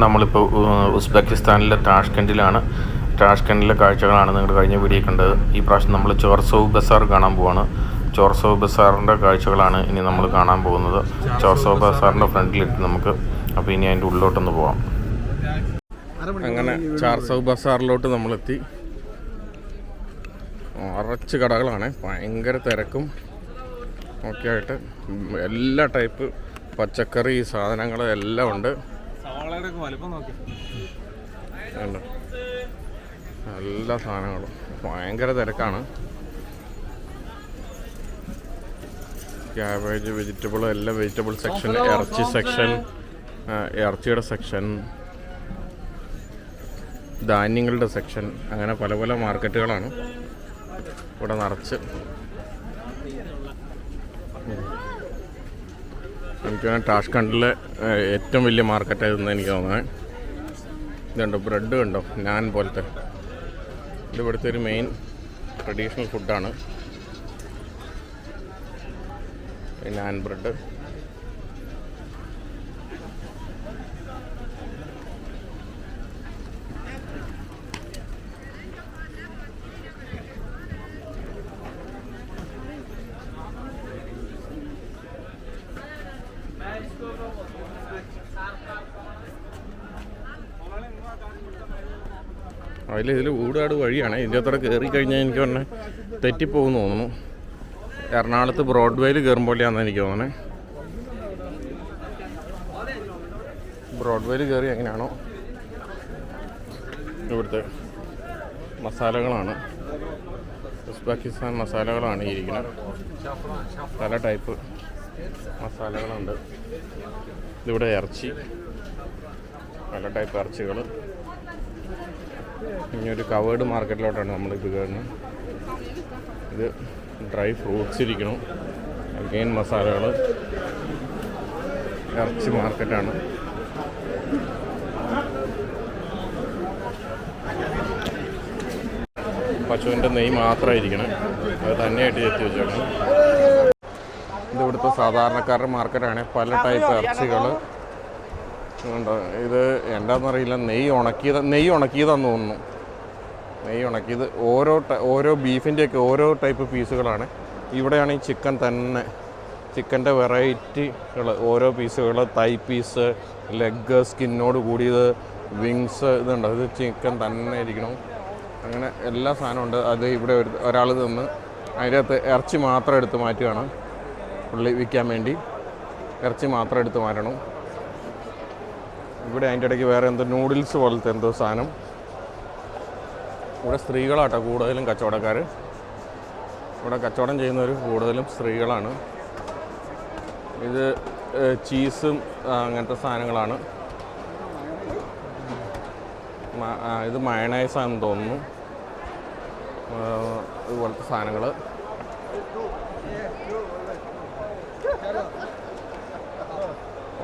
നമ്മളിപ്പോൾ ഉസ്ബെക്കിസ്ഥാനിലെ താഷ്കെൻഡിലാണ്. താഷ്കെൻഡിലെ കാഴ്ചകളാണ് നിങ്ങൾ കഴിഞ്ഞ വീഡിയോ കണ്ടത്. ഈ പ്രാവശ്യം നമ്മൾ ചോർസോവ് ബസാർ കാണാൻ പോവാണ്. ചോർസോവ് ബസാറിൻ്റെ കാഴ്ചകളാണ് ഇനി നമ്മൾ കാണാൻ പോകുന്നത്. ചോർസോവ് ബസാറിൻ്റെ ഫ്രണ്ടിലിട്ട് നമുക്ക് അപ്പോൾ ഇനി അതിൻ്റെ ഉള്ളിലോട്ടൊന്ന് പോവാം. അങ്ങനെ ചോർസോവ് ബസാറിലോട്ട് നമ്മളെത്തി. നിറച്ച് കടകളാണ്, ഭയങ്കര തിരക്കും ഒക്കെ ആയിട്ട്. എല്ലാ ടൈപ്പ് പച്ചക്കറി സാധനങ്ങൾ എല്ലാം ഉണ്ട്. എല്ലാ സാധനങ്ങളും ഭയങ്കര തിരക്കാണ്. ക്യാബേജ്, വെജിറ്റബിൾ, എല്ലാ വെജിറ്റബിൾ സെക്ഷൻ, ഇറച്ചി സെക്ഷൻ, ഇറച്ചിയുടെ സെക്ഷൻ, ധാന്യങ്ങളുടെ സെക്ഷൻ, അങ്ങനെ പല പല മാർക്കറ്റുകളാണ് ഇവിടെ നിറച്ച്. എനിക്ക് താഷ്കണ്ടിലെ ഏറ്റവും വലിയ മാർക്കറ്റായിരുന്നു എനിക്ക് തോന്നുന്നത്. ഇതുണ്ടോ, ബ്രെഡ് കണ്ടോ, നാൻ പോലത്തെ. ഇത് ഇവിടുത്തെ ഒരു മെയിൻ ട്രഡീഷണൽ ഫുഡാണ് നാൻ ബ്രെഡ്. ഇതിൽ ഊടാട് വഴിയാണ്. ഇതിൻ്റെ അത്ര കയറി കഴിഞ്ഞാൽ എനിക്ക് പറഞ്ഞാൽ തെറ്റിപ്പോകുമെന്ന് തോന്നുന്നു. എറണാകുളത്ത് ബ്രോഡ്വേയിൽ കയറുമ്പോഴാണെന്ന് എനിക്ക് തോന്നുന്നത്. ബ്രോഡ്വേയിൽ കയറി എങ്ങനെയാണോ. ഇവിടുത്തെ മസാലകളാണ്, ഉസ്ബെക്കിസ്ഥാൻ മസാലകളാണ് ഇരിക്കുന്നത്. പല ടൈപ്പ് മസാലകളുണ്ട്. ഇതിവിടെ ഇറച്ചി, പല ടൈപ്പ് ഇറച്ചികൾ. ഇനി ഒരു കവേർഡ് മാർക്കറ്റിലോട്ടാണ് നമ്മളിത് കയറുന്നത്. ഇത് ഡ്രൈ ഫ്രൂട്ട്സ് ഇരിക്കണം, അഗെയിൻ മസാലകൾ. ഇറച്ചി മാർക്കറ്റാണ്. പശുവിൻ്റെ നെയ്യ് മാത്രമായിരിക്കണം, അത് തന്നെയായിട്ട് ചെത്തി വെച്ചേക്കണം. ഇത് ഇവിടുത്തെ സാധാരണക്കാരുടെ മാർക്കറ്റാണ്. പല ടൈപ്പ് ഇറച്ചികൾ ഉണ്ട്. ഇത് എന്താണെന്നറിയില്ല, നെയ്യ് ഉണക്കിയതാന്ന് തോന്നുന്നു. നെയ്യ് ഉണക്കിയത് ഓരോ ബീഫിൻ്റെയൊക്കെ ഓരോ ടൈപ്പ് പീസുകളാണ്. ഇവിടെയാണ് ഈ ചിക്കൻ തന്നെ, ചിക്കൻ്റെ വെറൈറ്റികൾ, ഓരോ പീസുകൾ, തൈ പീസ്, ലെഗ്, സ്കിന്നോട് കൂടിയത്, വിങ്സ്, ഇതുണ്ട്. ഇത് ചിക്കൻ തന്നെ ഇരിക്കണം. അങ്ങനെ എല്ലാ സാധനമുണ്ട്. അത് ഇവിടെ ഒരാൾ നിന്ന് അതിൻ്റെ അകത്ത് ഇറച്ചി മാത്രം എടുത്ത് മാറ്റുകയാണ് പുള്ളി വിൽക്കാൻ വേണ്ടി. ഇറച്ചി മാത്രം എടുത്ത് മാറ്റണം. ഇവിടെ അതിൻ്റെ ഇടയ്ക്ക് വേറെ എന്തോ നൂഡിൽസ് പോലത്തെ എന്തോ സാധനം. ഇവിടെ സ്ത്രീകളാട്ടോ കൂടുതലും കച്ചവടക്കാർ. ഇവിടെ കച്ചവടം ചെയ്യുന്നവർ കൂടുതലും സ്ത്രീകളാണ്. ഇത് ചീസും അങ്ങനത്തെ സാധനങ്ങളാണ്. ഇത് മയണൈസാണെന്ന് തോന്നുന്നു. ഇതുപോലത്തെ സാധനങ്ങൾ.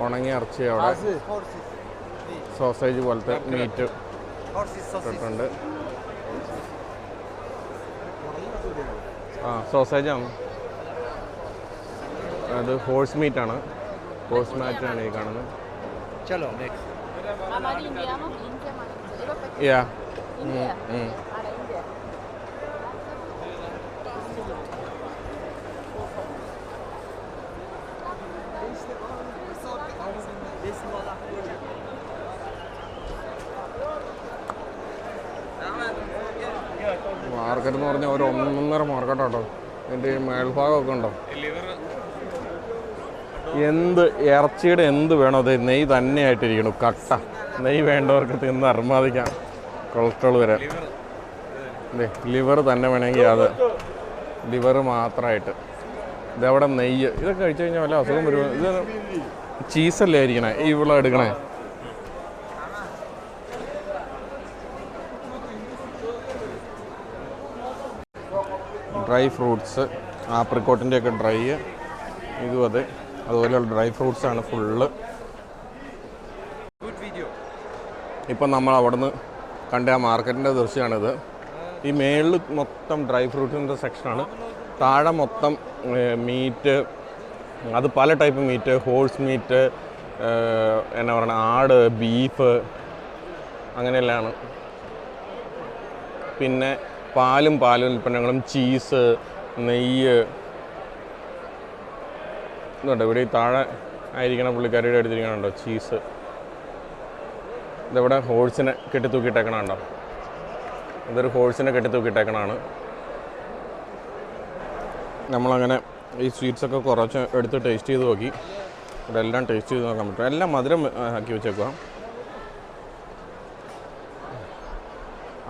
ഉണങ്ങിയ ഇറച്ചി അവിടെ, സോസേജ് പോലത്തെ മീറ്റ് ഇട്ടിട്ടുണ്ട്. സോസേജാണ് അത്. ഹോഴ്സ് മീറ്റാണ്, ഹോഴ്സ് മീറ്റാണ് ഈ കാണുന്നത്. യാ മാർക്കറ്റ് എന്ന് പറഞ്ഞാൽ ഒരു 1.5 മാർക്കറ്റാട്ടോ. ഇതിൻ്റെ ഈ മേൽഭാഗമൊക്കെ ഉണ്ടോ, എന്ത് ഇറച്ചിയുടെ എന്ത് വേണോ അത് നെയ്യ് തന്നെയായിട്ടിരിക്കണം. കട്ട നെയ്യ് വേണ്ടവർക്ക് തിന്ന് അർമാദിക്കാം, കൊളസ്ട്രോൾ വരാൻ. ലിവർ തന്നെ വേണമെങ്കിൽ അത് ലിവർ മാത്രമായിട്ട്. ഇതവിടെ നെയ്യ്. ഇതൊക്കെ കഴിച്ചു കഴിഞ്ഞാൽ വല്ല അസുഖം വരും. ഇത് ചീസല്ലേ ആയിരിക്കണേ ഇവിടെ എടുക്കണേ. ഡ്രൈ ഫ്രൂട്ട്സ്, ആപ്രിക്കോട്ടിൻ്റെയൊക്കെ ഡ്രൈ, ഇതും അതെ. അതുപോലെയുള്ള ഡ്രൈ ഫ്രൂട്ട്സാണ് ഫുള്ള്. ഇപ്പം നമ്മൾ അവിടെ നിന്ന് കണ്ട ആ മാർക്കറ്റിൻ്റെ ദൃശ്യമാണിത്. ഈ മേളിൽ മൊത്തം ഡ്രൈ ഫ്രൂട്ട്സിൻ്റെ സെക്ഷനാണ്. താഴെ മൊത്തം മീറ്റ്, അത് പല ടൈപ്പ് മീറ്റ്, ഹോഴ്സ് മീറ്റ്, എന്നാ പറയുക, ആട്, ബീഫ് അങ്ങനെയെല്ലാമാണ്. പിന്നെ പാലും ഉൽപ്പന്നങ്ങളും, ചീസ്, നെയ്യ്. ഇതുണ്ട് ഇവിടെ ഈ താഴെ ആയിരിക്കണ പുള്ളിക്കാരിയുടെ എടുത്തിരിക്കണുണ്ടോ ചീസ്. ഇതിവിടെ ഹോഴ്സിനെ കെട്ടിത്തൂക്കിയിട്ടേക്കണുണ്ടോ, ഇതൊരു ഹോഴ്സിനെ കെട്ടിത്തൂക്കിയിട്ടേക്കണാണ്. നമ്മളങ്ങനെ ഈ സ്വീറ്റ്സൊക്കെ കുറച്ച് എടുത്ത് ടേസ്റ്റ് ചെയ്ത് നോക്കി. ഇവിടെ എല്ലാം ടേസ്റ്റ് ചെയ്ത് നോക്കാൻ പറ്റും. എല്ലാം മധുരം ആക്കി വെച്ചേക്കുക.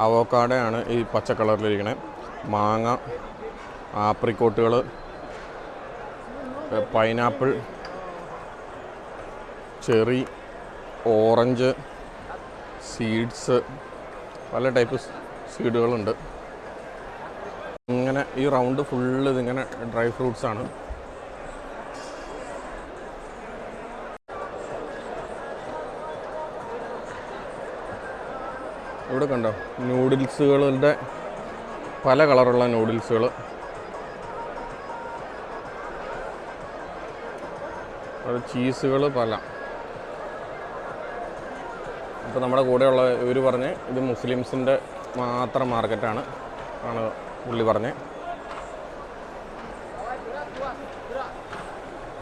അവോക്കാഡോയാണ് ഈ പച്ച കളറിലിരിക്കണേ. മാങ്ങ, ആപ്രിക്കോട്ടുകൾ, പൈനാപ്പിൾ, ചെറി, ഓറഞ്ച്, സീഡ്സ്, പല ടൈപ്പ് സീഡുകളുണ്ട്. ഇങ്ങനെ ഈ റൗണ്ട് ഫുള്ള് ഇതിങ്ങനെ ഡ്രൈ ഫ്രൂട്ട്സാണ്. ഇവിടെ കണ്ടോ നൂഡിൽസുകളുടെ പല കളറുള്ള നൂഡിൽസുകൾ. അത് ചീസുകൾ പല. ഇപ്പോൾ നമ്മുടെ കൂടെയുള്ള ഇവർ പറഞ്ഞ് ഇത് മുസ്ലിംസിൻ്റെ മാത്രം മാർക്കറ്റാണ് പുള്ളി പറഞ്ഞ്.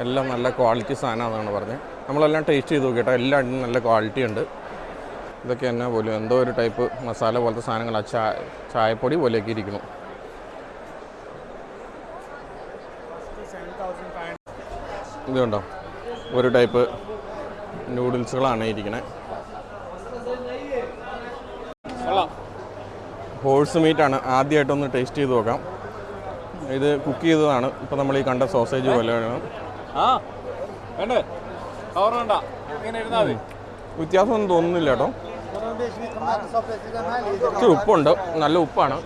എല്ലാം നല്ല ക്വാളിറ്റി സാധനമാണെന്നാണ് പറഞ്ഞത്. നമ്മളെല്ലാം ടേസ്റ്റ് ചെയ്ത് നോക്കിയിട്ടോ, എല്ലാം നല്ല ക്വാളിറ്റി ഉണ്ട്. ഇതൊക്കെ എന്നാ പോലും എന്തോ ഒരു ടൈപ്പ് മസാല പോലത്തെ സാധനങ്ങളാണ്, ചായപ്പൊടി പോലെയൊക്കെ ഇരിക്കുന്നു. ഇതുണ്ടോ ഒരു ടൈപ്പ് നൂഡിൽസുകളാണ് ഇരിക്കണേ. ഹോഴ്സ് മീറ്റാണ്. ആദ്യമായിട്ടൊന്ന് ടേസ്റ്റ് ചെയ്ത് നോക്കാം. ഇത് കുക്ക് ചെയ്തതാണ്. ഇപ്പോൾ നമ്മൾ ഈ കണ്ട സോസേജ് പോലെയാണ്. വ്യത്യാസമൊന്നും തോന്നുന്നില്ല കേട്ടോ. ഇച്ചിരി ഉപ്പുണ്ട്, നല്ല ഉപ്പാണ്,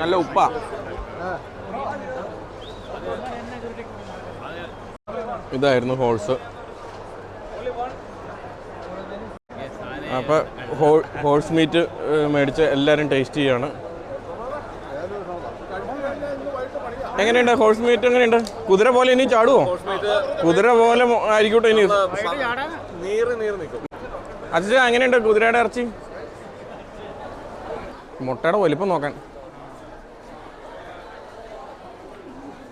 നല്ല ഉപ്പാ. ഇതായിരുന്നു ഹോഴ്സ്. അപ്പോൾ ഹോഴ്സ് മീറ്റ് മേടിച്ച് എല്ലാവരും ടേസ്റ്റ് ചെയ്യാണ്. എങ്ങനെയുണ്ട് ഹോഴ്സ് മീറ്റ്? എങ്ങനെയുണ്ട്? കുതിര പോലെ ഇനി ചാടുവോ? കുതിര പോലെ ആയിരിക്കട്ടെ ഇനി. അച്ഛാ എങ്ങനെയുണ്ട് കുതിരയുടെ ഇറച്ചി? മുട്ടയുടെ വലിപ്പം നോക്കാൻ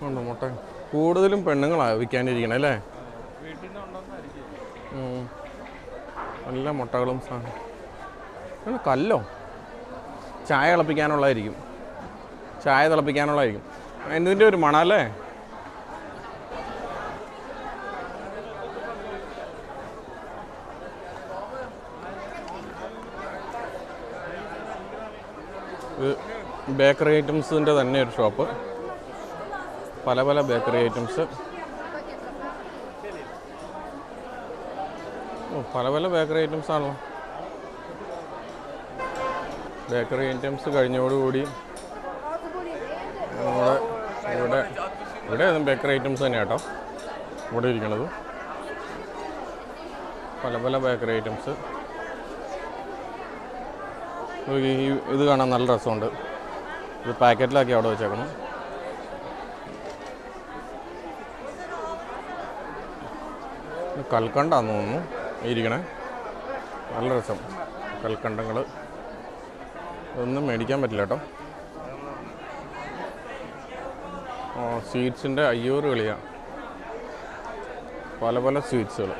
ഉണ്ടോ? മുട്ട കൂടുതലും പെണ്ണുങ്ങളാണ് വിൽക്കാനിരിക്കണേ അല്ലേ? നല്ല മുട്ടകളും സാധനം. കല്ലോ ചായ തിളപ്പിക്കാനുള്ളതായിരിക്കും, ചായ തിളപ്പിക്കാനുള്ളതായിരിക്കും. ഇതിൻ്റെ ഒരു മണല്ലേ. ബേക്കറി ഐറ്റംസിൻ്റെ തന്നെ ഒരു ഷോപ്പ്. പല പല ബേക്കറി ഐറ്റംസ്, പല പല ബേക്കറി ഐറ്റംസ് ആണല്ലോ. ബേക്കറി ഐറ്റംസ് കഴിഞ്ഞോടുകൂടി നമ്മുടെ ഇവിടെ ബേക്കറി ഐറ്റംസ് തന്നെ കേട്ടോ ഇവിടെ ഇരിക്കണത്. പല പല ബേക്കറി ഐറ്റംസ്. ഇത് കാണാൻ നല്ല രസമുണ്ട്. ഇത് പാക്കറ്റിലാക്കി അവിടെ വെച്ചേക്കണം. കൽക്കണ്ടാന്ന് തോന്നുന്നു ഇരിക്കണേ. നല്ല രസം കൽക്കണ്ടങ്ങൾ. ഇതൊന്നും മേടിക്കാൻ പറ്റില്ല കേട്ടോ. സ്വീറ്റ്സിൻ്റെ 500 കളിയാണ്. പല പല സ്വീറ്റ്സുകൾ.